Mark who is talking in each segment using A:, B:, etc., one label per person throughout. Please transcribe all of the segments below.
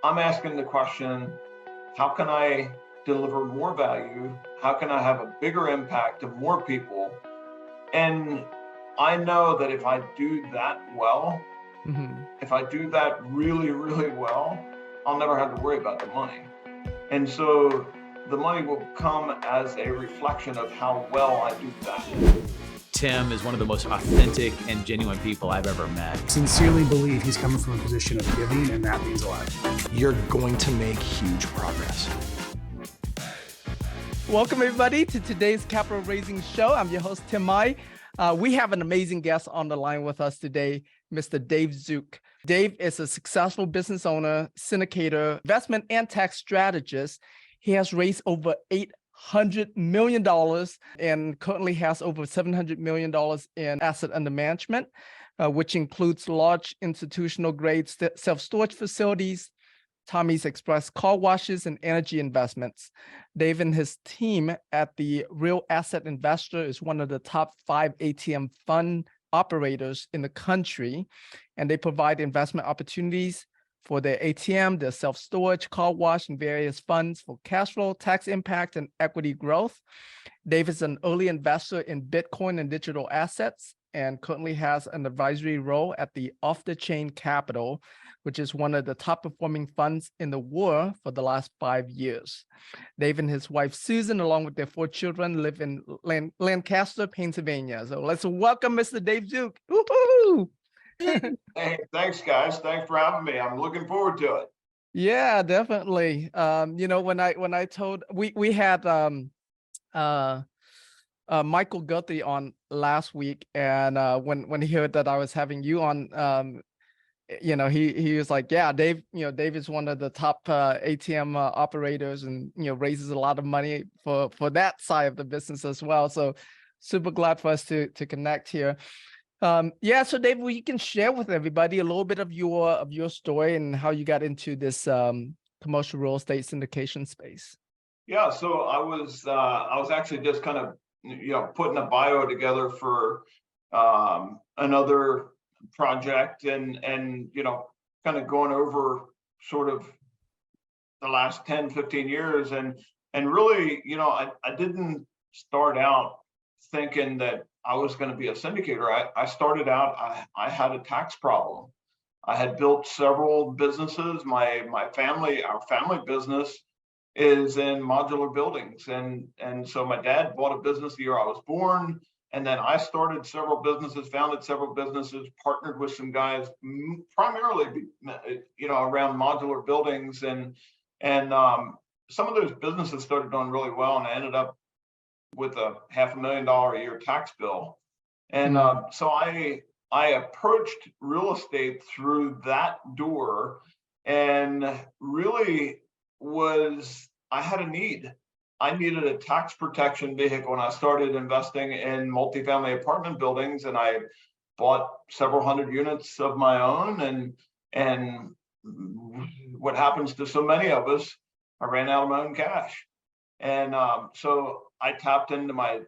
A: I'm asking the question, how can I deliver more value? How can I have a bigger impact to more people? And I know that if I do that well,
B: Hmm.
A: if I do that really, really well, I'll never have to worry about the money. And so the money will come as a reflection of how well I do that.
C: Tim is one of the most authentic and genuine people I've ever met.
D: Sincerely believe he's coming from a position of giving, and that means a lot.
E: You're going to make huge progress.
B: Welcome, everybody, to today's Capital Raising Show. I'm your host, Tim Mai. We have an amazing guest on the line with us today, Mr. Dave Zook. Dave is a successful business owner, syndicator, investment and tax strategist. He has raised over $800 million and currently has over $700 million in asset under management, which includes large institutional grade self-storage facilities, Tommy's Express car washes, and energy investments. Dave and his team at the Real Asset Investor is one of the top 5 ATM fund operators in the country, and they provide investment opportunities for their ATM, their self-storage, car wash, and various funds for cash flow, tax impact, and equity growth. Dave is an early investor in Bitcoin and digital assets and currently has an advisory role at the Off the Chain Capital, which is one of the top performing funds in the world for the last 5 years. Dave and his wife, Susan, along with their 4 children, live in Lancaster, Pennsylvania. So let's welcome Mr. Dave Zook. Woo-hoo!
A: Hey, thanks, guys. Thanks for having me. I'm looking forward to it.
B: Yeah, definitely. When I told we had Michael Guthrie on last week, and when he heard that I was having you on, he was like, yeah, Dave, Dave is one of the top ATM operators, and raises a lot of money for that side of the business as well. So super glad for us to connect here. So Dave, you can share with everybody a little bit of your story and how you got into this commercial real estate syndication space.
A: Yeah, so I was actually just kind of putting a bio together for another project, and kind of going over sort of the last 10-15 years, and really I didn't start out thinking that I was going to be a syndicator. I started out, I had a tax problem. I had built several businesses. Our family business is in modular buildings, and so my dad bought a business the year I was born, and then I started several businesses, founded several businesses, partnered with some guys, primarily around modular buildings, and some of those businesses started doing really well, and I ended up with a $500,000 a year tax bill. And so I approached real estate through that door, and really I had a need. I needed a tax protection vehicle, and I started investing in multifamily apartment buildings, and I bought several hundred units of my own, and what happens to so many of us, I ran out of my own cash. And so I tapped into my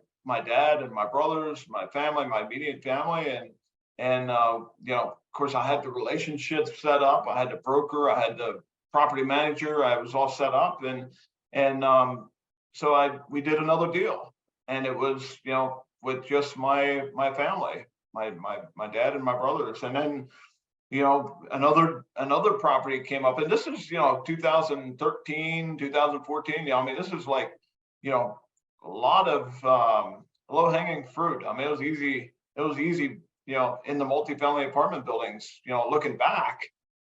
A: dad and my brothers, my family, my immediate family, and of course I had the relationships set up. I had the broker, I had the property manager, I was all set up, and so we did another deal, and it was with just my family, my dad and my brothers, and then another property came up, and this is 2013, 2014. I mean, this is like a lot of low-hanging fruit. I mean, it was easy in the multifamily apartment buildings. Looking back,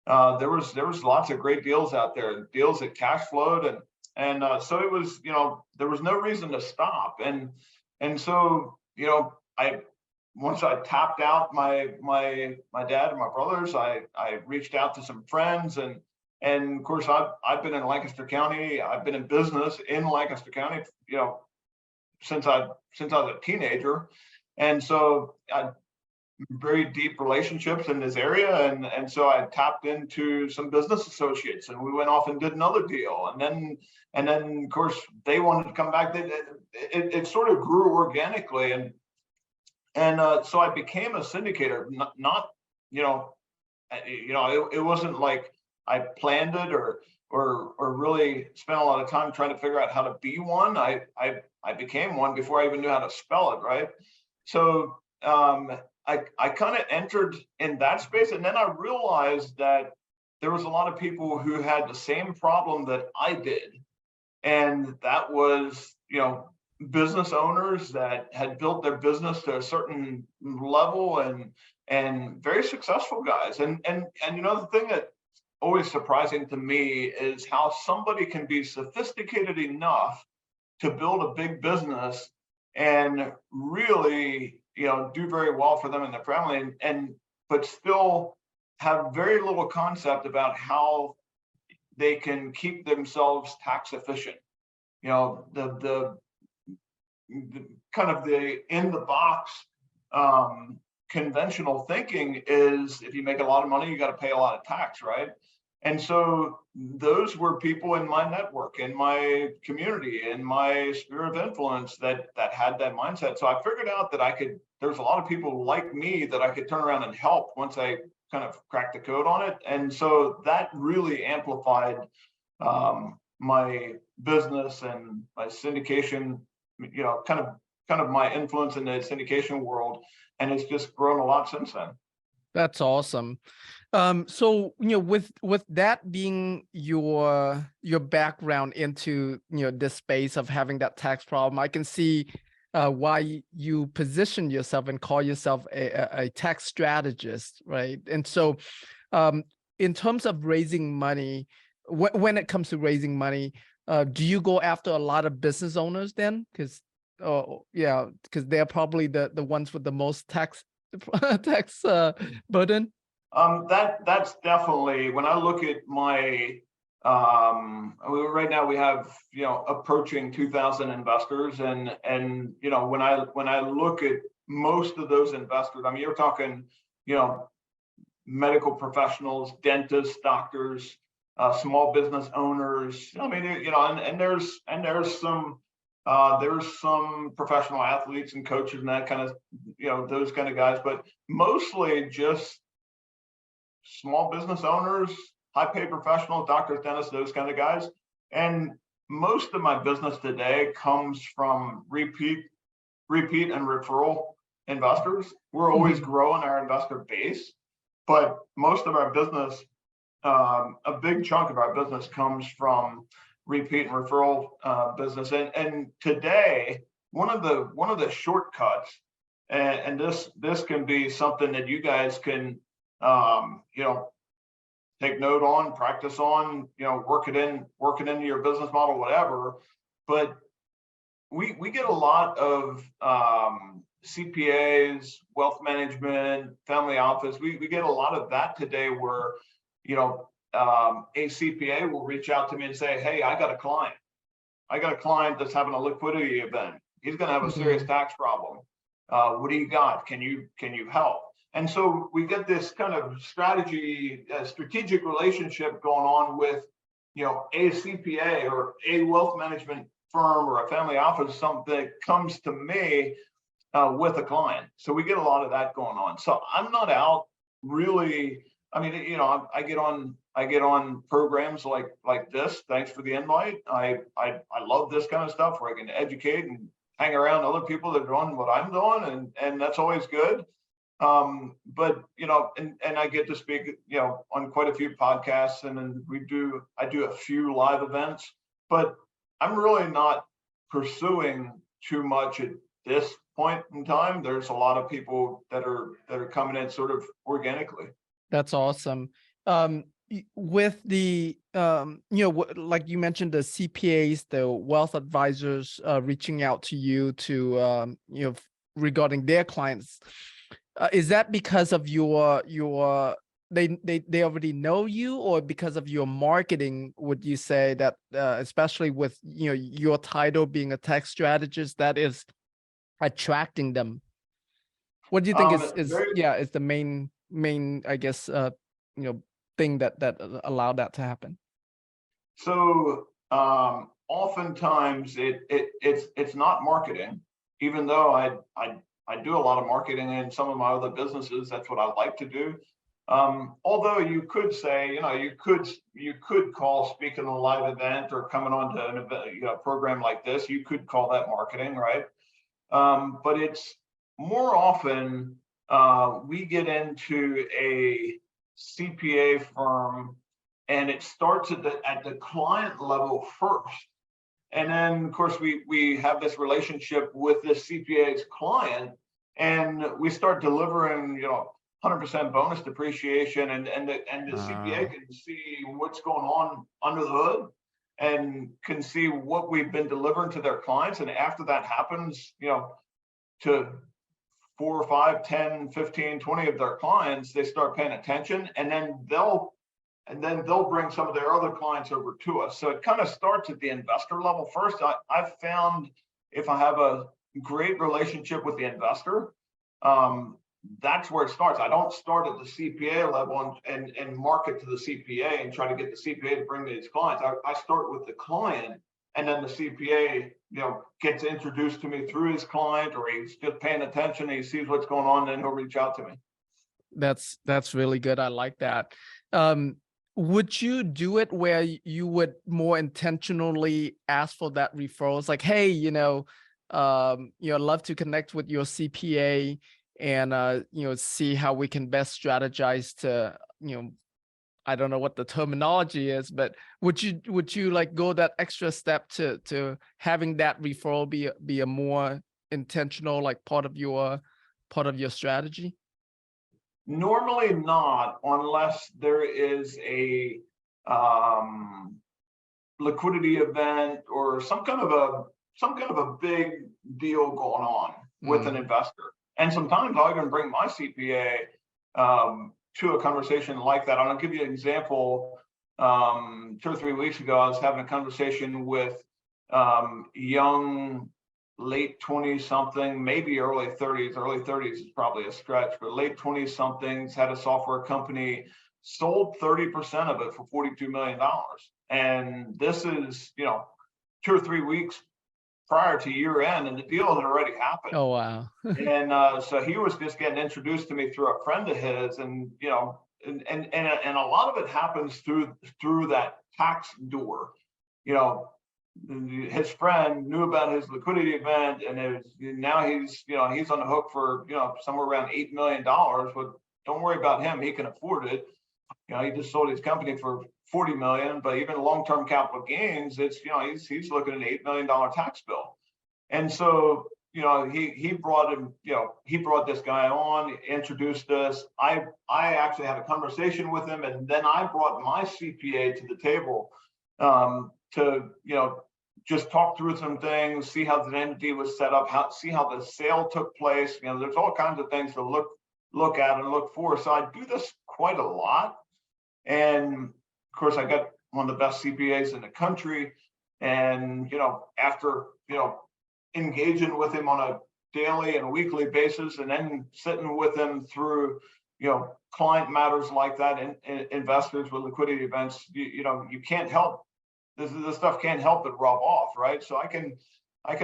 A: there was lots of great deals out there, deals that cash flowed, and so it was there was no reason to stop, and so once I tapped out my dad and my brothers, I reached out to some friends, and of course I've been in Lancaster County. I've been in business in Lancaster County, since I was a teenager, and so I very deep relationships in this area, and so I tapped into some business associates, and we went off and did another deal, and then of course they wanted to come back. It sort of grew organically, and so I became a syndicator. Not it wasn't like planned it or really spent a lot of time trying to figure out how to be one. I became one before I even knew how to spell it, right? So I kind of entered in that space, and then I realized that there was a lot of people who had the same problem that I did, and that was, business owners that had built their business to a certain level and very successful guys. And the thing that always surprising to me is how somebody can be sophisticated enough to build a big business and really, do very well for them and their family, but still have very little concept about how they can keep themselves tax efficient. The kind of the in the box conventional thinking is if you make a lot of money, you got to pay a lot of tax, right? And so those were people in my network, in my community, in my sphere of influence that had that mindset. So I figured out that there's a lot of people like me that I could turn around and help once I kind of cracked the code on it. And so that really amplified my business and my syndication, kind of my influence in the syndication world. And it's just grown a lot since then.
B: That's awesome. So with that being your background into this space of having that tax problem, I can see why you position yourself and call yourself a tax strategist, right? And so, in terms of raising money, when it comes to raising money, do you go after a lot of business owners then? Because they're probably the ones with the most tax burden.
A: That's definitely, when I look at my right now we have approaching 2,000 investors, and when I look at most of those investors, I mean, you're talking medical professionals, dentists, doctors, small business owners. I mean, and there's some professional athletes and coaches and that kind of those kind of guys, but mostly just small business owners, high paid professionals, doctors, dentists, those kind of guys. And most of my business today comes from repeat and referral investors. We're always growing our investor base, but most of our business, a big chunk of our business comes from repeat and referral business. And today, one of the shortcuts, and this can be something that you guys can take note on, practice on, work it into your business model, whatever. But we get a lot of CPAs, wealth management, family office. We get a lot of that today where, a CPA will reach out to me and say, hey, I got a client that's having a liquidity event. He's going to have a serious tax problem. What do you got? Can you help? And so we get this kind of strategic relationship going on with, a CPA or a wealth management firm or a family office, something that comes to me with a client. So we get a lot of that going on. So I'm not out really. I mean, I get on programs like this. Thanks for the invite. I love this kind of stuff where I can educate and hang around other people that are doing what I'm doing, and that's always good. But and I get to speak on quite a few podcasts, and then I do a few live events, but I'm really not pursuing too much at this point in time. There's a lot of people that are coming in sort of organically.
B: That's awesome. With the like you mentioned, the CPAs, the wealth advisors reaching out to you to regarding their clients, is that because of your they already know you, or because of your marketing? Would you say that especially with your title being a tax strategist, that is attracting them? What do you think is the main I guess thing that allowed that to happen?
A: So oftentimes it's not marketing, even though I do a lot of marketing in some of my other businesses. That's what I like to do. Although you could say, you could call speaking a live event or coming on to an event, program like this, you could call that marketing, right? But it's more often we get into a CPA firm and it starts at the client level first. And then of course we have this relationship with this CPA's client and we start delivering, 100% bonus depreciation and the CPA can see what's going on under the hood and can see what we've been delivering to their clients. And after that happens, to 4 or 5, 10, 15, 20 of their clients, they start paying attention and then they'll bring some of their other clients over to us. So it kind of starts at the investor level first. I've found if I have a great relationship with the investor, that's where it starts. I don't start at the CPA level and market to the CPA and try to get the CPA to bring me these clients. I start with the client, and then the CPA, gets introduced to me through his client, or he's just paying attention and he sees what's going on, and he'll reach out to me.
B: That's really good. I like that. Would you do it where you would more intentionally ask for that referrals? Like, hey, I'd love to connect with your CPA and see how we can best strategize to, I don't know what the terminology is, but would you like go that extra step to having that referral be a more intentional like part of your strategy?
A: Normally not, unless there is a liquidity event or some kind of a big deal going on with an investor. And sometimes I'll even bring my CPA to a conversation like that. I'll give you an example. 2 or 3 weeks ago, I was having a conversation with young, late 20-something, maybe early 30s. Early 30s is probably a stretch, but late 20-somethings, had a software company, sold 30% of it for $42 million. And this is, 2 or 3 weeks prior to year end, and the deal had already happened.
B: Oh, wow.
A: And so he was just getting introduced to me through a friend of his, and and a lot of it happens through that tax door. His friend knew about his liquidity event, and now he's on the hook for somewhere around $8 million. But don't worry about him; he can afford it. He just sold his company for $40 million, but even long-term capital gains, it's he's looking at an $8 million tax bill. And so he brought this guy on, introduced us. I actually had a conversation with him, and then I brought my CPA to the table to just talk through some things, see how the entity was set up, see how the sale took place. There's all kinds of things to look at and look for. So I do this quite a lot. And of course, I got one of the best CPAs in the country. And, after, engaging with him on a daily and weekly basis, and then sitting with him through, client matters like that, and investors with liquidity events, you can't help, this stuff can't help but rub off, right? So I can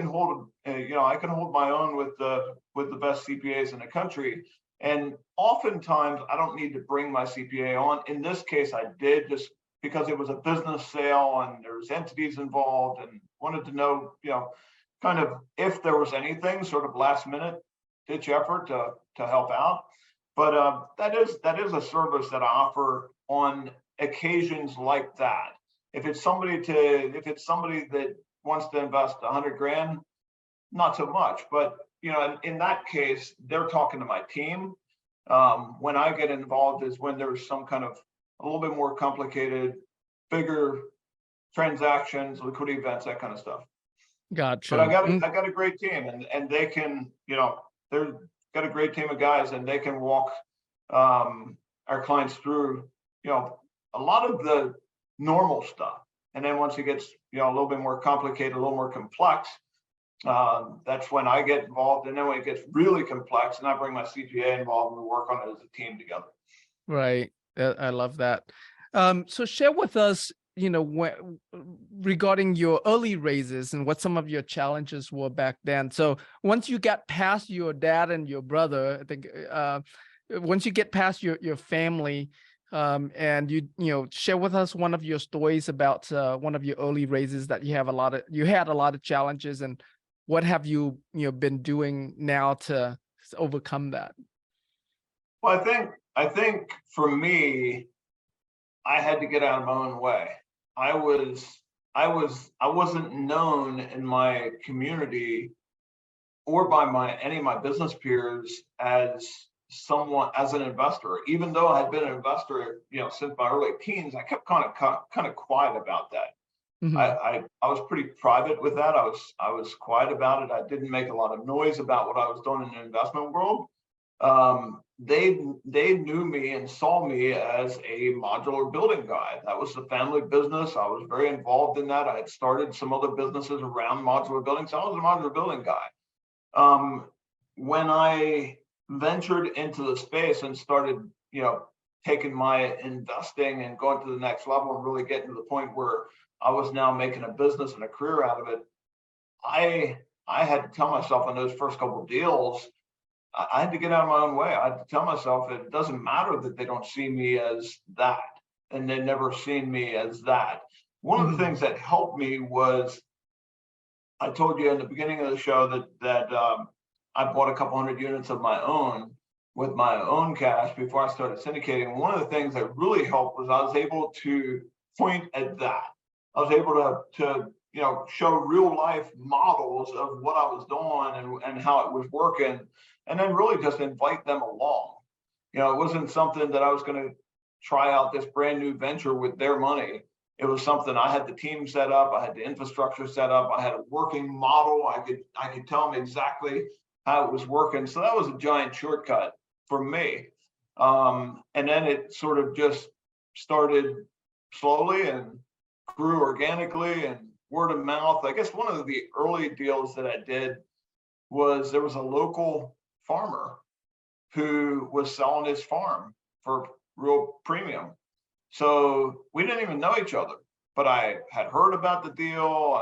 A: hold my own with the best CPAs in the country. And oftentimes I don't need to bring my CPA on. In this case, I did, just because it was a business sale and there's entities involved, and wanted to know, kind of if there was anything sort of last minute ditch effort to help out. But that is a service that I offer on occasions like that. If it's somebody that wants to invest 100 grand, not so much. But in that case, they're talking to my team. When I get involved is when there's some kind of a little bit more complicated, bigger transactions, liquidity events, that kind of stuff.
B: Gotcha.
A: But I got a great team, and they can, they've got a great team of guys, and they can walk our clients through, a lot of the normal stuff. And then once it gets, a little bit more complicated, a little more complex, that's when I get involved. And then when it gets really complex, and I bring my CPA involved, and we work on it as a team together.
B: Right. I love that. So share with us, regarding your early raises and what some of your challenges were back then. So once you got past your dad and your brother, I think, once you get past your family, and you share with us one of your stories about one of your early raises that you had a lot of challenges, and what have you been doing now to overcome that?
A: Well, I think for me, I had to get out of my own way. I wasn't known in my community or by any of my business peers as an investor. Even though I had been an investor, since my early teens, I kept kind of quiet about that.
B: Mhm.
A: I was pretty private with that. I was quiet about it. I didn't make a lot of noise about what I was doing in the investment world. They knew me and saw me as a modular building guy. That was the family business. I was very involved in that. I had started some other businesses around modular buildings. So I was a modular building guy. When I ventured into the space and started, taking my investing and going to the next level and really getting to the point where I was now making a business and a career out of it, I had to tell myself in those first couple of deals, I had to get out of my own way. I had to tell myself that it doesn't matter that they don't see me as that, and they never seen me as that. One of the things that helped me was, I told you in the beginning of the show that I bought a couple hundred units of my own with my own cash before I started syndicating. One of the things that really helped was I was able to point at that. I was able to show real life models of what I was doing and how it was working, and then really just invite them along. It wasn't something that I was going to try out this brand new venture with their money. It was something I had the team set up, I had the infrastructure set up, I had a working model. I could tell them exactly how it was working. So that was a giant shortcut for me. And then it sort of just started slowly and grew organically and word of mouth. I guess one of the early deals that I did was there was a local farmer who was selling his farm for real premium. So we didn't even know each other, but I had heard about the deal.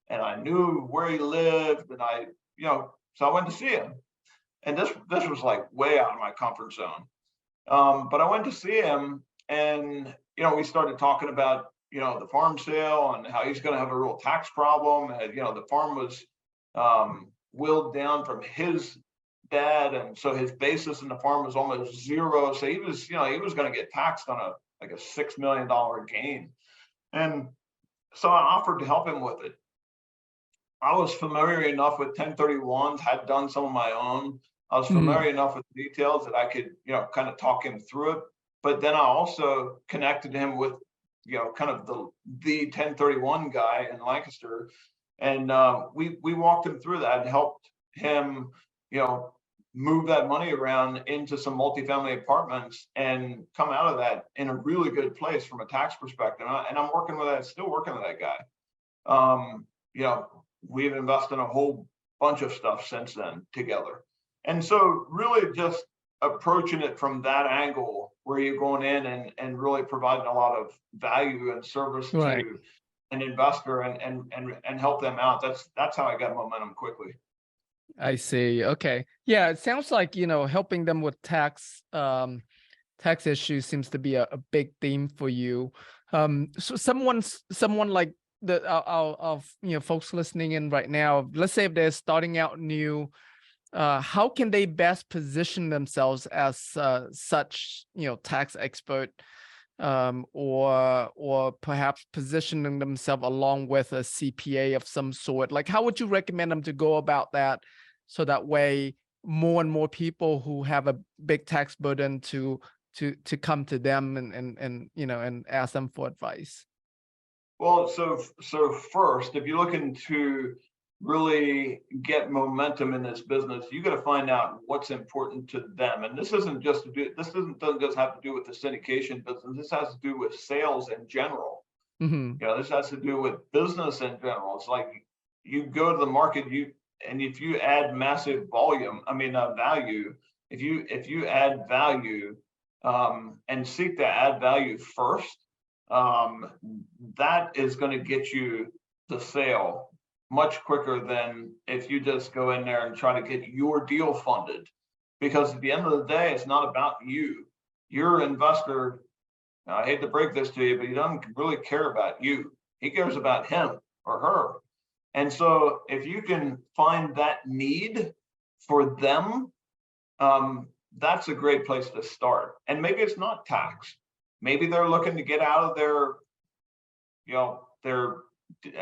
A: I knew where he lived, and so I went to see him. And this was like way out of my comfort zone. But I went to see him, and we started talking about the farm sale and how he's going to have a real tax problem. And, the farm was willed down from his dad, and so his basis in the farm was almost zero. So he was going to get taxed on a $6 million gain. And so I offered to help him with it. I was familiar enough with 1031s, had done some of my own. I was familiar enough with the details that I could, kind of talk him through it. But then I also connected him with, kind of the 1031 guy in Lancaster. And we walked him through that and helped him, move that money around into some multifamily apartments and come out of that in a really good place from a tax perspective. And I'm still working with that guy. We've invested in a whole bunch of stuff since then together. And so really just approaching it from that angle where you're going in and really providing a lot of value and service
B: Right.
A: to an investor and help them out. That's how I got momentum quickly.
B: I see. Okay. Yeah, it sounds like, helping them with tax issues seems to be a big theme for you. So someone like our folks listening in right now, let's say if they're starting out new, how can they best position themselves as such, tax expert, or perhaps positioning themselves along with a CPA of some sort? Like, how would you recommend them to go about that, so that way more and more people who have a big tax burden to come to them and ask them for advice?
A: Well, so first, if you're looking to really get momentum in this business, you got to find out what's important to them. And this doesn't just have to do with the syndication business. This has to do with sales in general. This has to do with business in general. It's like you go to the market, and if you add massive value, if you add value and seek to add value first, that is going to get you the sale much quicker than if you just go in there and try to get your deal funded. because at the end of the day, it's not about you. Your investor, I hate to break this to you, but he doesn't really care about you. He cares about him or her. And so if you can find that need for them, that's a great place to start. And maybe it's not tax. Maybe they're looking to get out of their,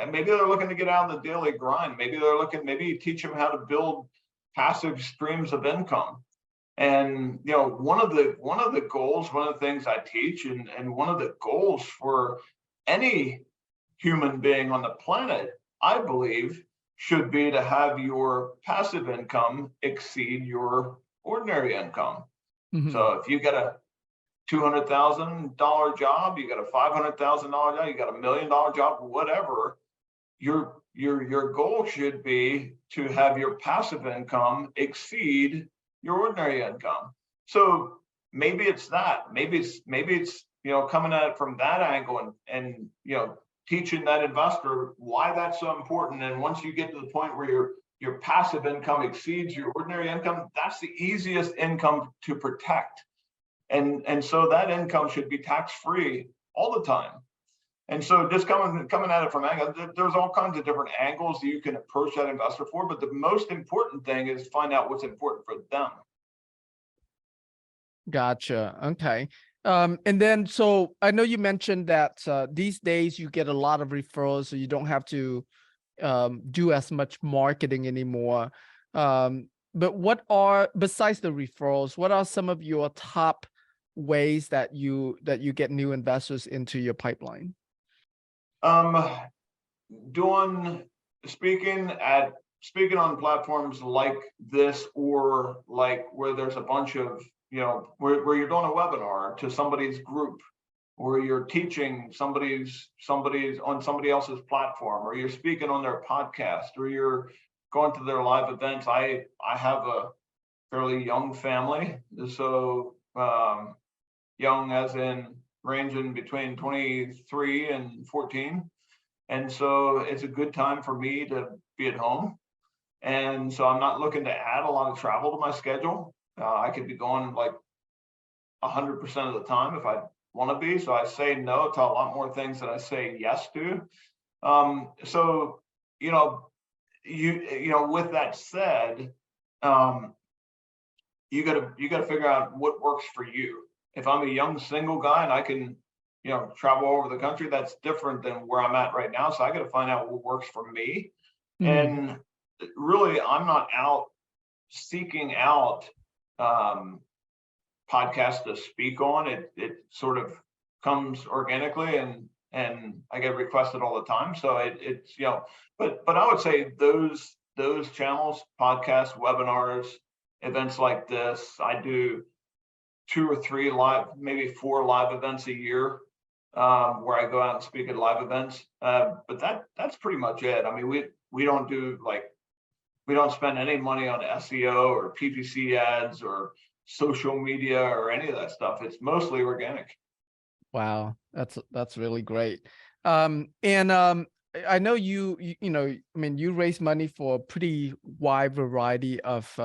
A: maybe they're looking to get out of the daily grind. Maybe you teach them how to build passive streams of income. And one of the goals, one of the things I teach, and one of the goals for any human being on the planet, I believe, should be to have your passive income exceed your ordinary income.
B: Mhm.
A: So if you get a $200,000 job, you got a $500,000 job, you got $1 million job, whatever, your goal should be to have your passive income exceed your ordinary income. So maybe it's that. Maybe it's coming at it from that angle and teaching that investor why that's so important. And once you get to the point where your passive income exceeds your ordinary income, that's the easiest income to protect. And so that income should be tax-free all the time. And so just coming at it from angle, there's all kinds of different angles that you can approach that investor for, but the most important thing is find out what's important for them.
B: Gotcha. Okay. And then, so I know you mentioned that these days you get a lot of referrals, so you don't have to do as much marketing anymore. But besides the referrals, what are some of your top ways that you get new investors into your pipeline?
A: Speaking on platforms like this, or like where there's a bunch of, where you're doing a webinar to somebody's group, or you're teaching somebody's on somebody else's platform, or you're speaking on their podcast, or you're going to their live events. I have a fairly young family, so young as in ranging between 23 and 14. And so it's a good time for me to be at home. And so I'm not looking to add a lot of travel to my schedule. I could be going like 100% of the time if I want to be. So I say no to a lot more things than I say yes to. So, with that said, you gotta figure out what works for you. If I'm a young single guy and I can, travel over the country, that's different than where I'm at right now. So I got to find out what works for me. And really, I'm not out seeking out podcasts to speak on. It sort of comes organically, and I get requested all the time. So it's but I would say those channels, podcasts, webinars, events like this, I do 2 or 3 live, maybe 4 live events a year, where I go out and speak at live events. But that's pretty much it. I mean, we don't spend any money on SEO or PPC ads or social media or any of that stuff. It's mostly organic.
B: Wow, that's really great. I know you raise money for a pretty wide variety of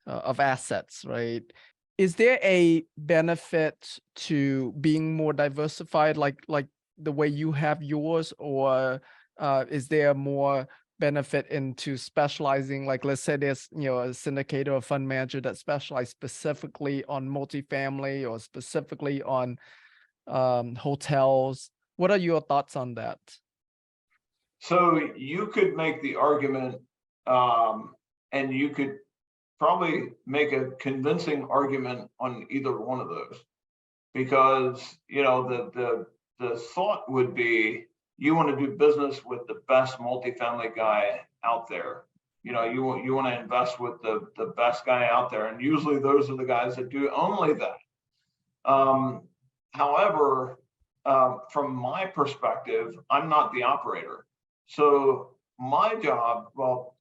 B: assets, right? Is there a benefit to being more diversified, like the way you have yours, or is there more benefit into specializing? Like, let's say there's a syndicator or fund manager that specializes specifically on multifamily or specifically on hotels. What are your thoughts on that?
A: So you could make the argument, and you could probably make a convincing argument on either one of those, because the thought would be, you want to do business with the best multifamily guy out there. You want to invest with the best guy out there, and usually those are the guys that do only that. However, from my perspective, I'm not the operator. So my job, well,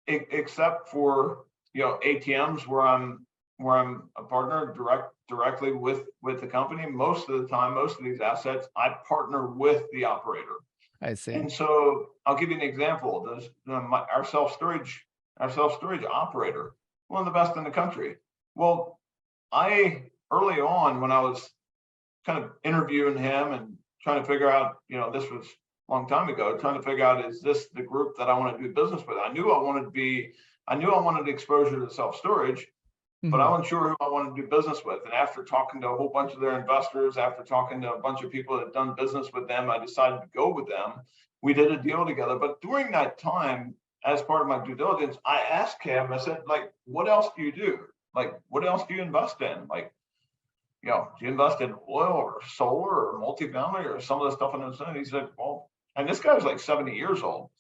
A: except for ATMs where I'm a partner directly with the company, most of the time, most of these assets, I partner with the operator.
B: I see.
A: And so I'll give you an example. Our self-storage operator, one of the best in the country. Well, early on, when I was kind of interviewing him and trying to figure out, this was a long time ago, trying to figure out, is this the group that I want to do business with? I knew I wanted exposure to self-storage, but I wasn't sure who I wanted to do business with. And after talking to a whole bunch of their investors, after talking to a bunch of people that had done business with them, I decided to go with them. We did a deal together. But during that time, as part of my due diligence, I asked him, I said, like, what else do you do? Like, what else do you invest in? Like, do you invest in oil or solar or multifamily or some of the stuff in the city? He said, well, and this guy was like 70 years old.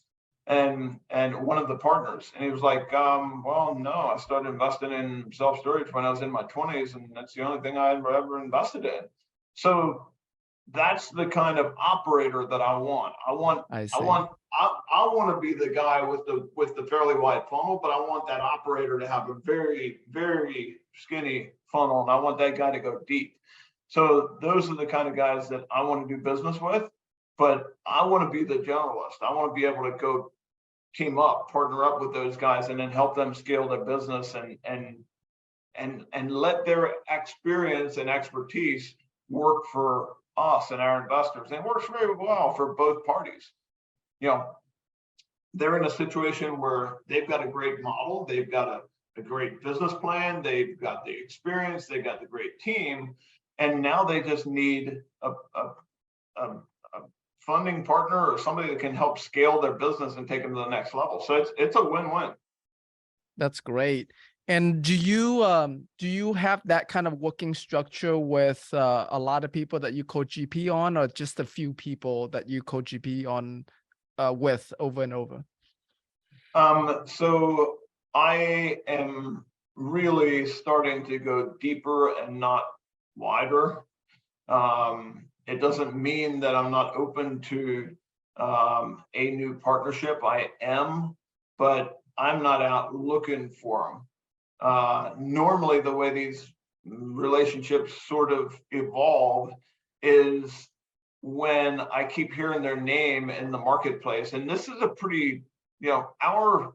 A: And one of the partners, and he was like, well, no, I started investing in self-storage when I was in my 20s, and that's the only thing I ever invested in. So that's the kind of operator that I want. I want to be the guy with the fairly wide funnel, but I want that operator to have a very, very skinny funnel, and I want that guy to go deep. So those are the kind of guys that I want to do business with. But I want to be the generalist. I want to be able to go team up, partner up with those guys, and then help them scale their business and let their experience and expertise work for us and our investors. And it works very well for both parties. They're in a situation where they've got a great model, they've got a great business plan, they've got the experience, they've got the great team, and now they just need a funding partner or somebody that can help scale their business and take them to the next level. So it's a win-win.
B: That's great. And do you have that kind of working structure with a lot of people that you co-GP on, or just a few people that you co-GP on with over and over?
A: So I am really starting to go deeper and not wider. It doesn't mean that I'm not open to a new partnership. I am, but I'm not out looking for them. Normally, the way these relationships sort of evolve is when I keep hearing their name in the marketplace. And this is a pretty, our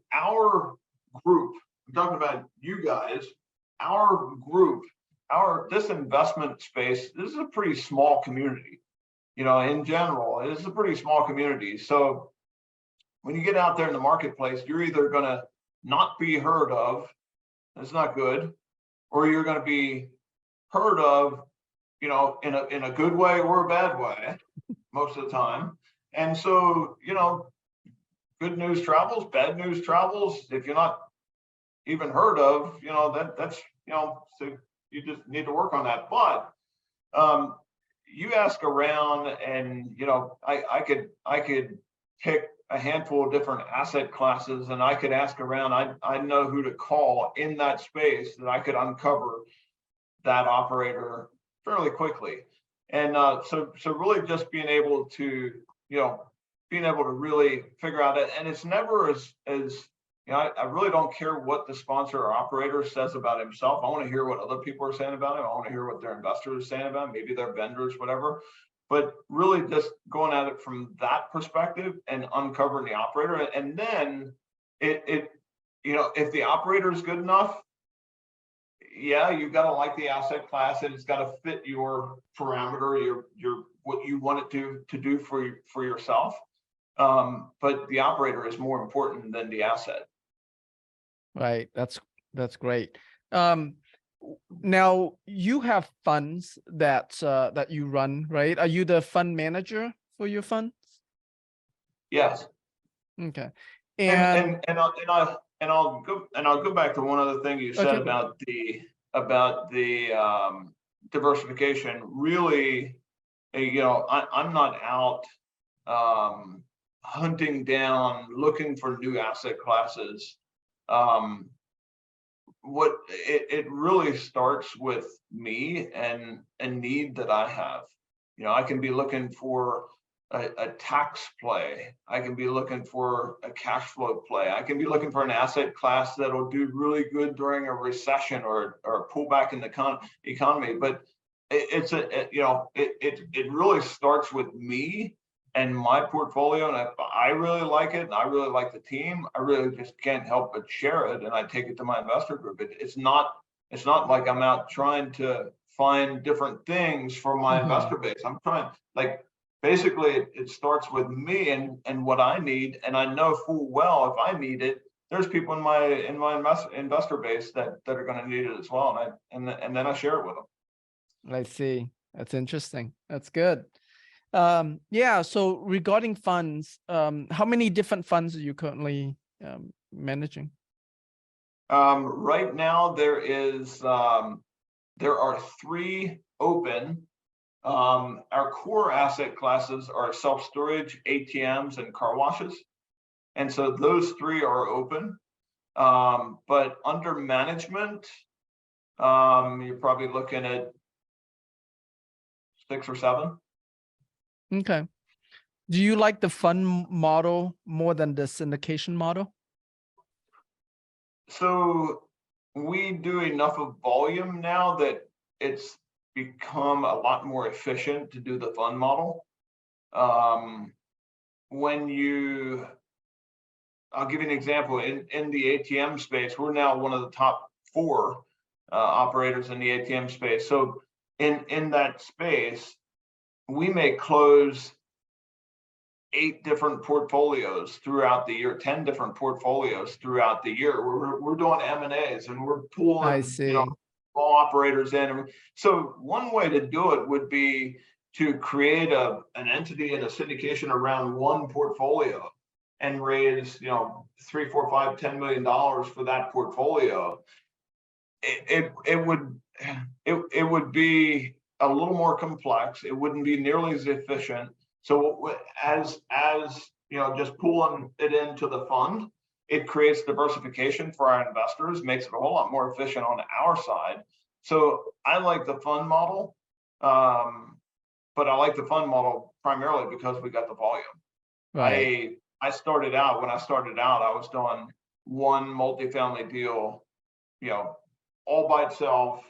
A: group, I'm talking about you guys, our group, this investment space, this is a pretty small community. In general, it is a pretty small community. So when you get out there in the marketplace, you're either going to not be heard of, that's not good, or you're going to be heard of, in a good way or a bad way, most of the time. And so, good news travels, bad news travels. If you're not even heard of, that's so you just need to work on that. But you ask around, and I could pick a handful of different asset classes, and I could ask around. I know who to call in that space that I could uncover that operator fairly quickly. And so really just being able to really figure out it. And it's never as I really don't care what the sponsor or operator says about himself. I want to hear what other people are saying about him. I want to hear what their investors are saying about him, maybe their vendors, whatever. But really just going at it from that perspective and uncovering the operator. And then if the operator is good enough, yeah, you got to like the asset class, and it's got to fit your parameter, your what you want it to do for yourself. But the operator is more important than the asset.
B: Right. That's great. Now you have funds that you run, right? Are you the fund manager for your funds?
A: Yes.
B: Okay.
A: And I'll go back to one other thing you said about the diversification. Really, I'm not out hunting down, looking for new asset classes. What it really starts with me and a need that I have. I can be looking for a tax play. I can be looking for a cash flow play. I can be looking for an asset class that'll do really good during a recession or a pullback in the economy. But it really starts with me and my portfolio, and if I really like it and I really like the team, I really just can't help but share it, and I take it to my investor group. It's not like I'm out trying to find different things for my investor base. I'm trying, like, basically it starts with me and what I need, and I know full well if I need it, there's people in my investor base that are going to need it as well, and then I share it with them.
B: I see. That's interesting. That's good. Yeah. So regarding funds, how many different funds are you currently managing?
A: Right now there are 3 open. Our core asset classes are self-storage, ATMs, and car washes. And so those 3 are open. But under management, you're probably looking at 6 or 7.
B: Okay. Do you like the fund model more than the syndication model?
A: So we do enough of volume now that it's become a lot more efficient to do the fund model. I'll give you an example. In the ATM space, we're now one of the top 4 operators in the ATM space. So in that space, we may close 8 different portfolios throughout the year, 10 different portfolios throughout the year. We're doing M&As, and we're
B: I
A: pulling,
B: see.
A: small operators in. So one way to do it would be to create an entity and a syndication around one portfolio and raise, $3, $4, $5, $10 million for that portfolio. It would be a little more complex. It wouldn't be nearly as efficient. So as just pulling it into the fund, it creates diversification for our investors, makes it a whole lot more efficient on our side. So I like the fund model, but I like the fund model primarily because we got the volume.
B: Right.
A: When I started out, I was doing one multifamily deal, all by itself,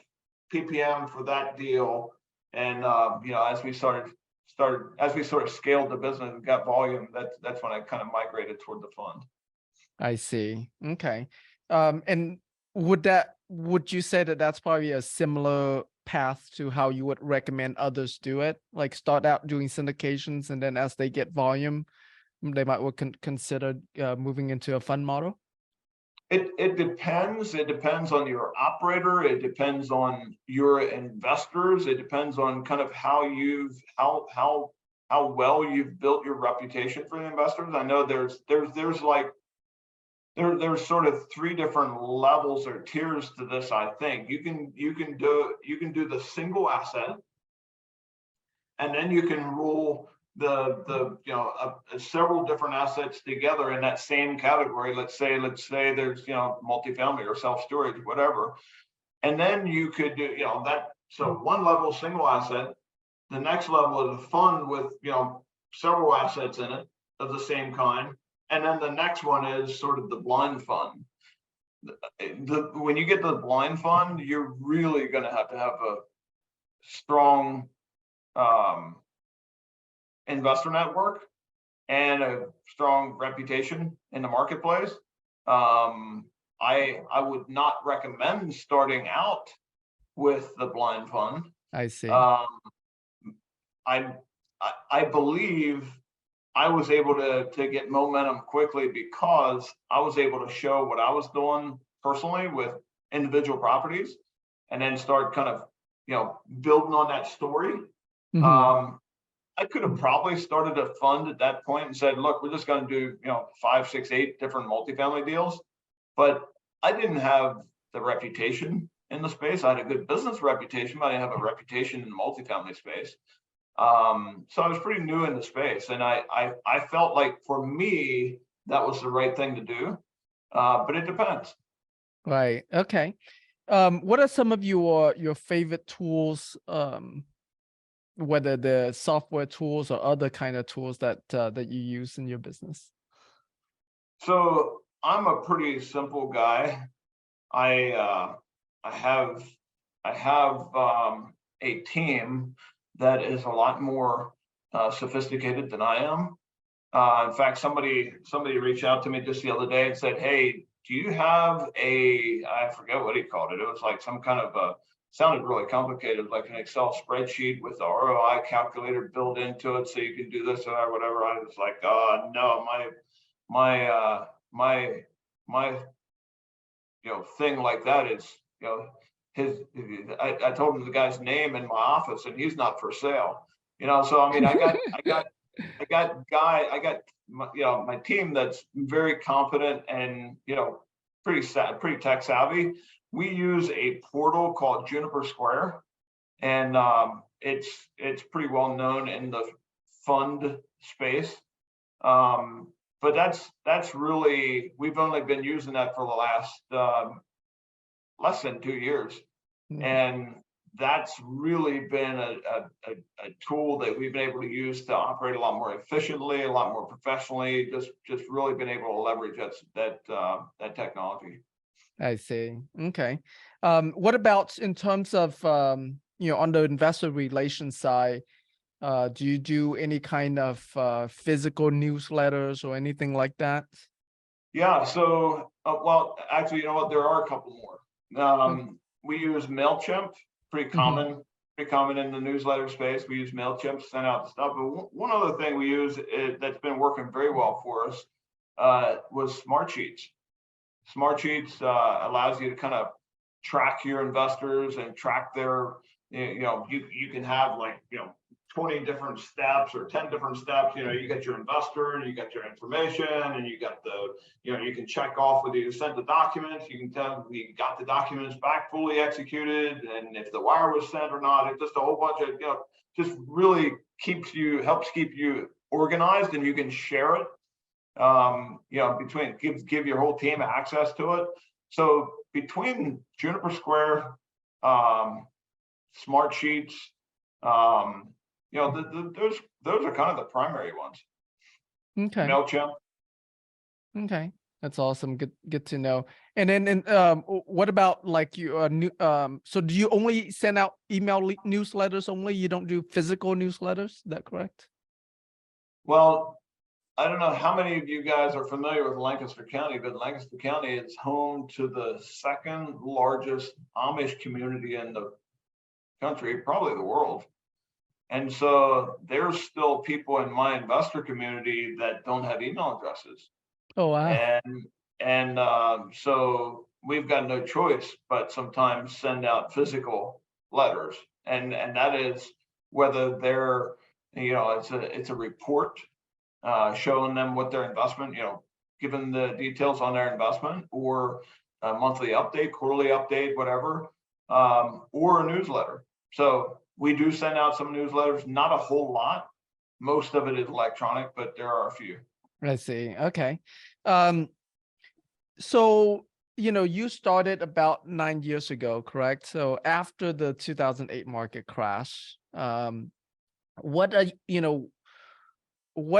A: PPM for that deal. And as we sort of scaled the business and got volume, that's when I kind of migrated toward the fund.
B: I see. Okay. And would you say that that's probably a similar path to how you would recommend others do it? Like start out doing syndications, and then as they get volume, they might consider moving into a fund model?
A: It depends. It depends on your operator. It depends on your investors. It depends on kind of how well you've built your reputation for the investors. I know there's sort of 3 different levels or tiers to this. I think you can do the single asset, and then you can rule several different assets together in that same category. Let's say there's multifamily or self-storage, whatever, and then you could do that. So one level single asset, the next level is a fund with several assets in it of the same kind, and then the next one is sort of the blind fund. When you get to the blind fund, you're really going to have a strong investor network and a strong reputation in the marketplace. I would not recommend starting out with the blind fund.
B: I see.
A: I believe I was able to get momentum quickly because I was able to show what I was doing personally with individual properties, and then start kind of building on that story. I could have probably started a fund at that point and said, look, we're just going to do 5, 6, 8 different multifamily deals. But I didn't have the reputation in the space. I had a good business reputation, but I didn't have a reputation in the multifamily space. So I was pretty new in the space, and I felt like for me that was the right thing to do. But it depends.
B: Right. Okay. What are some of your favorite tools? Whether the software tools or other kind of tools that you use in your business?
A: So I'm a pretty simple guy. I have a team that is a lot more sophisticated than I am. In fact, somebody reached out to me just the other day and said, "Hey, do you have I forget what he called it. It was like some kind of sounded really complicated, like an Excel spreadsheet with the ROI calculator built into it, so you can do this or whatever." I was like, no, my thing like that is, I told him the guy's name in my office, and he's not for sale. So I mean, I got my team that's very confident and pretty tech savvy. We use a portal called Juniper Square, and it's pretty well known in the fund space. But that's really, we've only been using that for the last less than 2 years, and that's really been a tool that we've been able to use to operate a lot more efficiently, a lot more professionally. Just really been able to leverage that technology.
B: I see. Okay. What about in terms of on the investor relations side? Do you do any kind of physical newsletters or anything like that?
A: Yeah. So, well, actually, you know what? There are a couple more. We use MailChimp, pretty common in the newsletter space. We use MailChimp to send out the stuff. But one other thing we use that's been working very well for us was Smartsheets. Smartsheets allows you to kind of track your investors and track their, you can have 20 different steps or 10 different steps. You got your investor and you got your information and you got you can check off whether you sent the documents. You can tell we got the documents back fully executed and if the wire was sent or not. It's just a whole bunch of, just really helps keep you organized, and you can share it. Give your whole team access to it. So between Juniper Square, Smartsheets, those are kind of the primary ones.
B: Okay.
A: MailChimp.
B: Okay, that's awesome. Good to know. And then, what about like you new? So do you only send out email newsletters only? You don't do physical newsletters? Is that correct?
A: Well, I don't know how many of you guys are familiar with Lancaster County, but Lancaster County is home to the second largest Amish community in the country, probably the world. And so there's still people in my investor community that don't have email addresses.
B: Oh, wow.
A: And so we've got no choice but sometimes send out physical letters. And that is whether they're, it's a report showing them what their investment, giving the details on their investment, or a monthly update, quarterly update, whatever, or a newsletter. So we do send out some newsletters, not a whole lot. Most of it is electronic, but there are a few.
B: I see. Okay. So, you started about 9 years ago, correct? So after the 2008 market crash, what are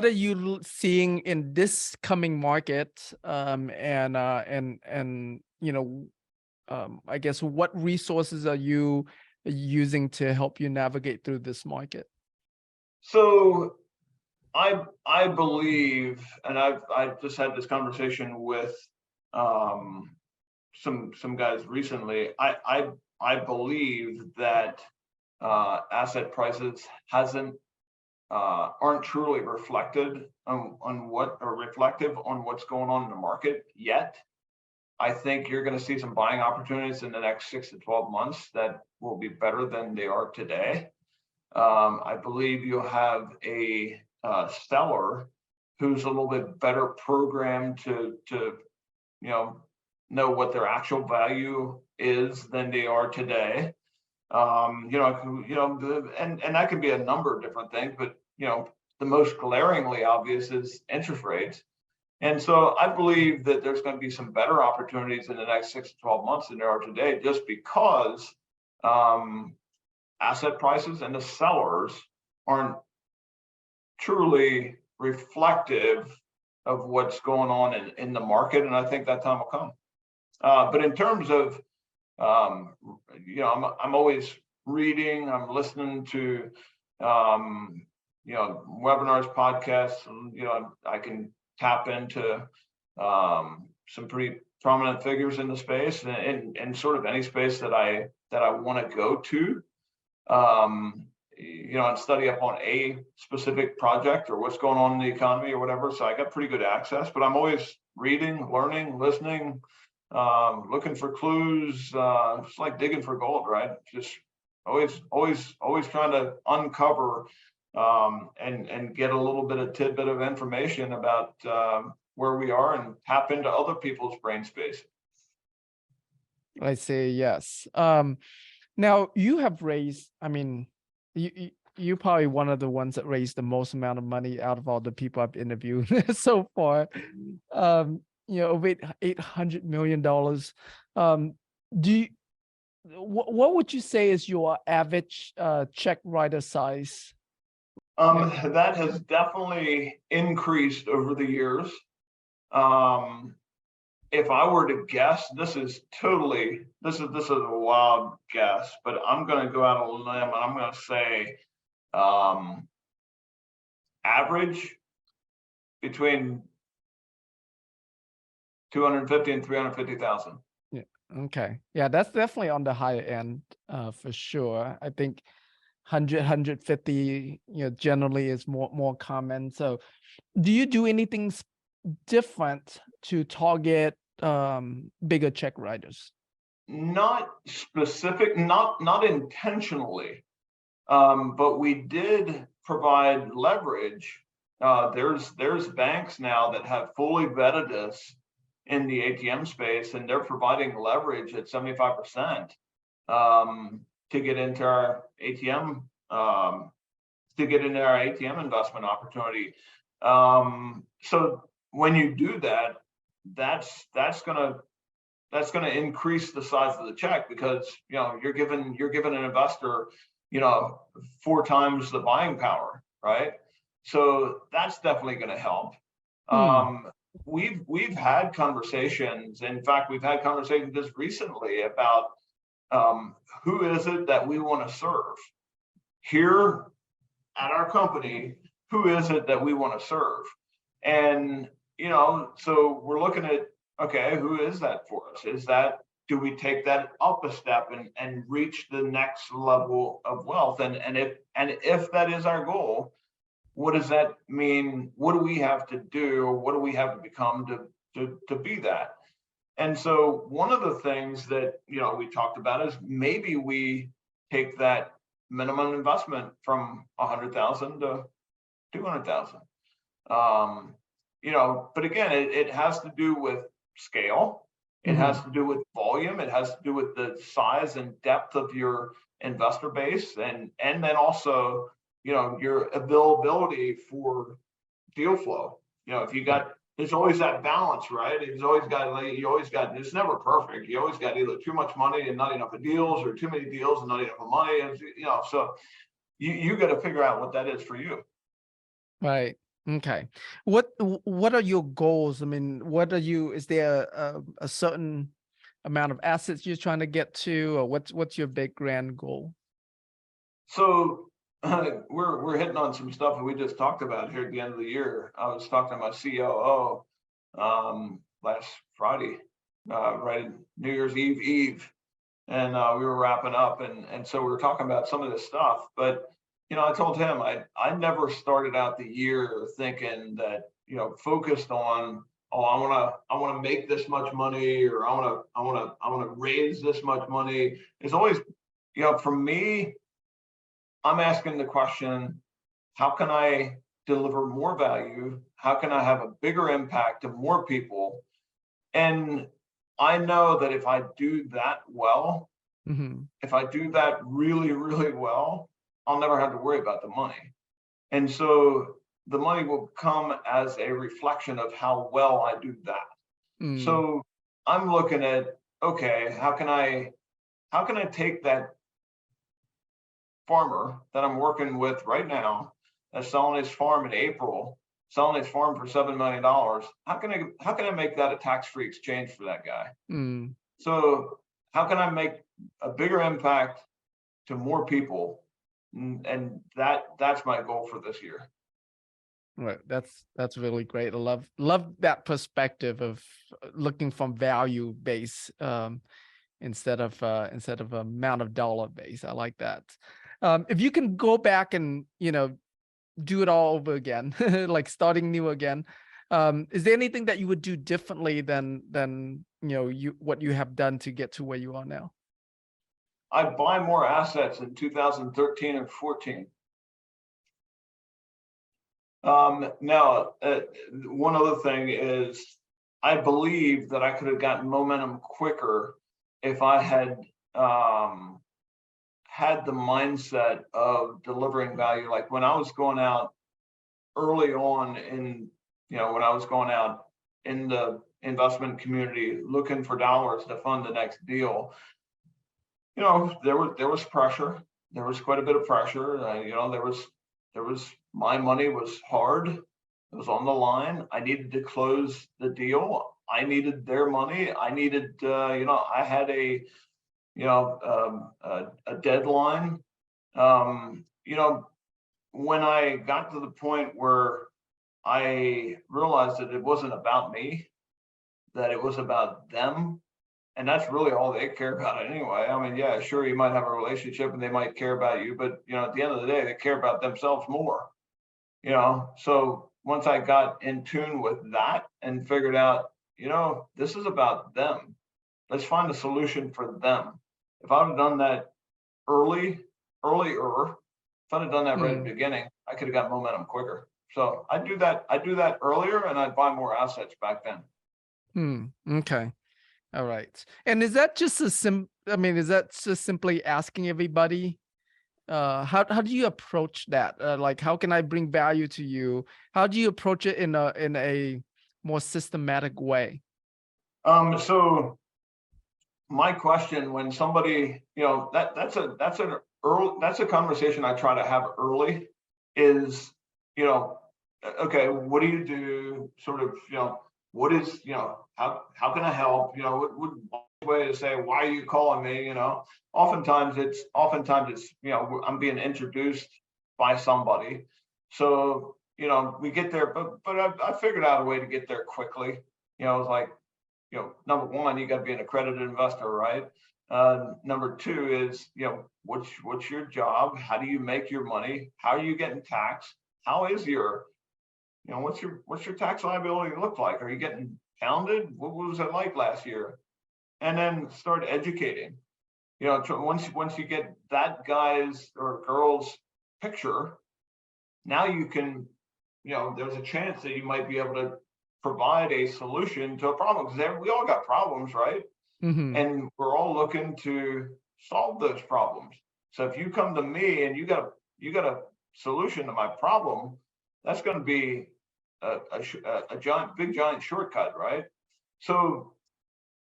B: you seeing in this coming market? I guess what resources are you using to help you navigate through this market?
A: So I believe, and I've just had this conversation with some guys recently. I believe that asset prices aren't truly reflective on what's going on in the market yet. I think you're going to see some buying opportunities in the next 6 to 12 months that will be better than they are today. I believe you'll have a seller who's a little bit better programmed to know what their actual value is than they are today. And that could be a number of different things, but the most glaringly obvious is interest rates. And so I believe that there's going to be some better opportunities in the next 6 to 12 months than there are today, just because asset prices and the sellers aren't truly reflective of what's going on in the market. And I think that time will come. But in terms of, I'm always reading, I'm listening to, webinars, podcasts, and, I can tap into some pretty prominent figures in the space and sort of any space that I want to go to, and study up on a specific project or what's going on in the economy or whatever. So I got pretty good access, but I'm always reading, learning, listening, looking for clues. It's like digging for gold, right? Just always trying to uncover and get a little bit of tidbit of information about where we are and tap into other people's brain space.
B: I say yes. Now you have raised, I mean, you're probably one of the ones that raised the most amount of money out of all the people I've interviewed so far. Over $800 million. What would you say is your average check writer size?
A: That has definitely increased over the years. If I were to guess, this is a wild guess, but I'm going to go out on a limb and I'm going to say average between 250 and 350,000.
B: Yeah. Okay. Yeah, that's definitely on the higher end for sure. I think 150, generally is more common. So do you do anything different to target bigger check writers?
A: Not specific, not intentionally, but we did provide leverage. There's banks now that have fully vetted us in the ATM space, and they're providing leverage at 75% to get into our ATM investment opportunity. So when you do that, that's gonna increase the size of the check, because you're giving an investor 4 times the buying power, right? So that's definitely going to help. We've had conversations. In fact, we've had conversations just recently about who is it that we want to serve here at our company. Who is it that we want to serve? And so we're looking at, okay, who is that for us? Do we take that up a step and reach the next level of wealth? And if that is our goal, what does that mean? What do we have to do, or what do we have to become to be that? And so one of the things that we talked about is maybe we take that minimum investment from 100,000 to 200,000. But again, it has to do with scale. It has to do with volume. It has to do with the size and depth of your investor base, and then also, your availability for deal flow. If you got, there's always that balance, right? It's never perfect. You always got either too much money and not enough of deals, or too many deals and not enough of money. And so you got to figure out what that is for you.
B: Right. Okay. What are your goals? I mean, is there a certain amount of assets you're trying to get to, or what's your big grand goal?
A: So we're hitting on some stuff that we just talked about here at the end of the year. I was talking to my COO last Friday, right, New Year's Eve, and we were wrapping up, and so we were talking about some of this stuff. But I told him I never started out the year thinking that focused on, oh, I want to make this much money, or I want to raise this much money. It's always, for me, I'm asking the question, how can I deliver more value? How can I have a bigger impact to more people? And I know that if I do that well, if I do that really, really well, I'll never have to worry about the money. And so the money will come as a reflection of how well I do that. So I'm looking at, okay, how can I take that farmer that I'm working with right now, that's selling his farm in April, selling his farm for $7 million. How can I make that a tax-free exchange for that guy? So how can I make a bigger impact to more people, and that's my goal for this year.
B: Right. That's really great. I love that perspective of looking from value base instead of amount of dollar base. I like that. If you can go back and do it all over again, like starting new again, is there anything that you would do differently than what you have done to get to where you are now?
A: I'd buy more assets in 2013 and 14. Now, one other thing is, I believe that I could have gotten momentum quicker if I had had the mindset of delivering value. Like when I was going out early on when I was going out in the investment community looking for dollars to fund the next deal, there was pressure. There was quite a bit of pressure. There was my money was hard. It was on the line. I needed to close the deal. I needed their money. I needed, I had a deadline. When I got to the point where I realized that it wasn't about me, that it was about them. And that's really all they care about anyway. I mean, yeah, sure, you might have a relationship and they might care about you, but at the end of the day, they care about themselves more. So once I got in tune with that and figured out, this is about them. Let's find a solution for them. If I'd have done that earlier, if I'd have done that right at the beginning, I could have got momentum quicker. So I'd do that earlier, and I'd buy more assets back then.
B: Okay. All right. And is that just is that just simply asking everybody? How do you approach that? Like, how can I bring value to you? How do you approach it in a more systematic way?
A: So my question, when somebody, that's a conversation I try to have early, is, okay, what do you do? Sort of, what is, how can I help? What way to say, why are you calling me? Oftentimes it's, I'm being introduced by somebody. So, we get there, but I figured out a way to get there quickly. It's like, number one, you got to be an accredited investor, right? Number two is, what's your job? How do you make your money? How are you getting taxed? How is your, what's your tax liability look like? Are you getting pounded? What was it like last year? And then start educating. Once you get that guy's or girl's picture, now you can, there's a chance that you might be able to provide a solution to a problem, because we all got problems, right?
B: Mm-hmm.
A: And we're all looking to solve those problems. So if you come to me and you got a solution to my problem, that's going to be a giant shortcut, right? So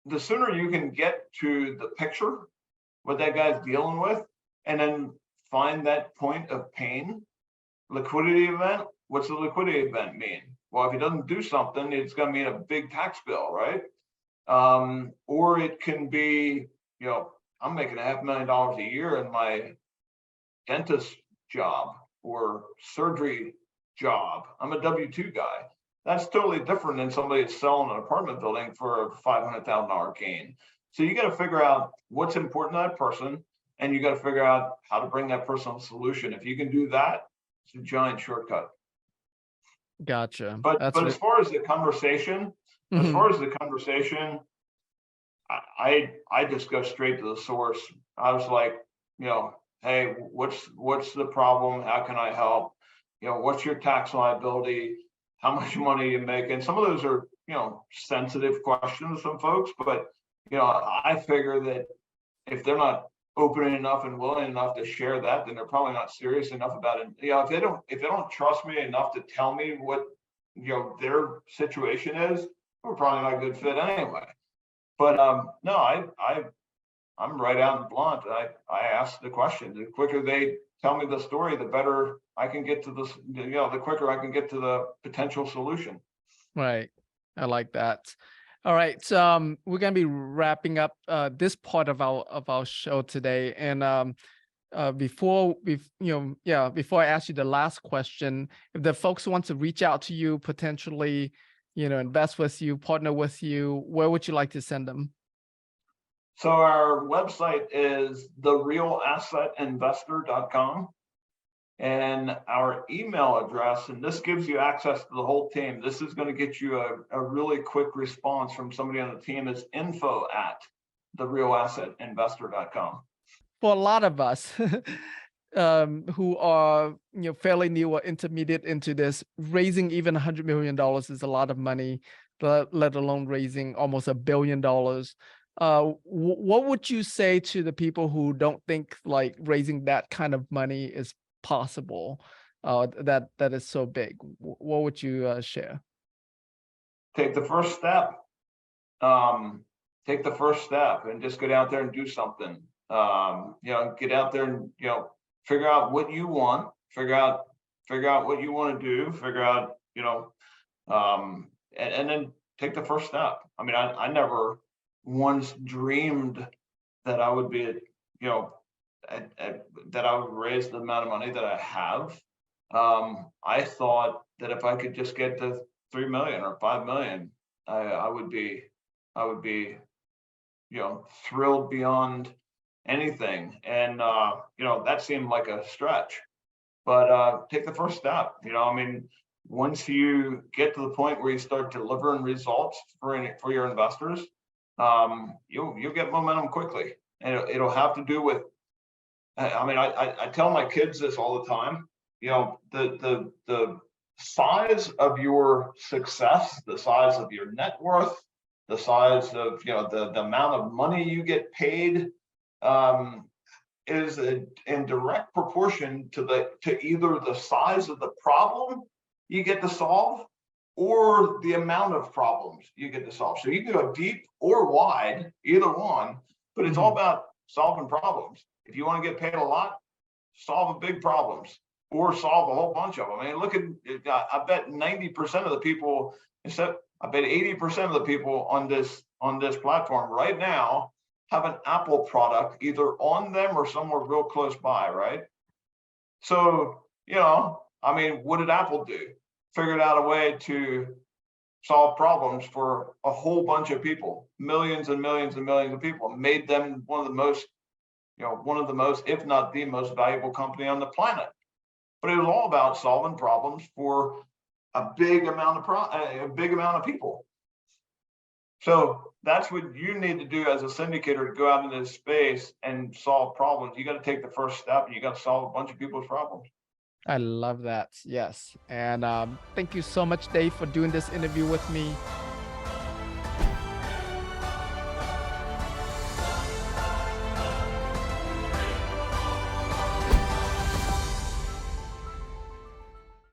A: the sooner you can get to the picture, what that guy's dealing with, and then find that point of pain. Liquidity event, what's the liquidity event mean? Well, if he doesn't do something, it's going to mean a big tax bill, right? Or it can be, I'm making $500,000 a year in my dentist job or surgery job. I'm a W-2 guy. That's totally different than somebody that's selling an apartment building for a $500,000 gain. So you got to figure out what's important to that person, and you got to figure out how to bring that person a solution. If you can do that, it's a giant shortcut.
B: Gotcha.
A: But as far as the conversation, I just go straight to the source. I was like, hey, what's the problem? How can I help? What's your tax liability? How much money you make? And some of those are, sensitive questions from folks, but I figure that if they're not open enough and willing enough to share that, then they're probably not serious enough about it. If they don't trust me enough to tell me what their situation is, we're probably not a good fit anyway. But no, I'm right out and blunt. I ask the question. The quicker they tell me the story, the better I can get to this. The quicker I can get to the potential solution.
B: Right. I like that. All right. We're gonna be wrapping up this part of our show today, and before I ask you the last question, if the folks want to reach out to you, potentially, invest with you, partner with you, where would you like to send them?
A: So our website is therealassetinvestor.com. And our email address, and this gives you access to the whole team. This is going to get you a really quick response from somebody on the team, is info@therealassetinvestor.com.
B: For a lot of us who are fairly new or intermediate into this, raising even $100 million is a lot of money, let alone raising almost $1 billion. What would you say to the people who don't think like raising that kind of money is possible, that is so big? What would you share?
A: Take the first step. Take the first step and just get out there and do something. Get out there and figure out what you want, figure out what you want to do, figure out and then take the first step. I mean, I never once dreamed that I would be that I would raise the amount of money that I have. I thought that if I could just get to 3 million or 5 million, I would be thrilled beyond anything. And that seemed like a stretch, but take the first step. Once you get to the point where you start delivering results for your investors, you'll get momentum quickly. And it'll have to do with, I tell my kids this all the time, the size of your success, the size of your net worth, the size of, the amount of money you get paid, is in direct proportion to either the size of the problem you get to solve or the amount of problems you get to solve. So you can go deep or wide, either one, but it's all about solving problems. If you want to get paid a lot, solve big problems or solve a whole bunch of them. I mean, look at, I bet 90% of the people, I bet 80% of the people on this platform right now have an Apple product either on them or somewhere real close by, right? So, what did Apple do? Figured out a way to solve problems for a whole bunch of people, millions and millions and millions of people, made them one of the most, if not the most valuable company on the planet. But it was all about solving problems for a big amount of people. So that's what you need to do as a syndicator, to go out into this space and solve problems. You got to take the first step and you got to solve a bunch of people's problems.
B: I love that. Yes. And thank you so much, Dave, for doing this interview with me.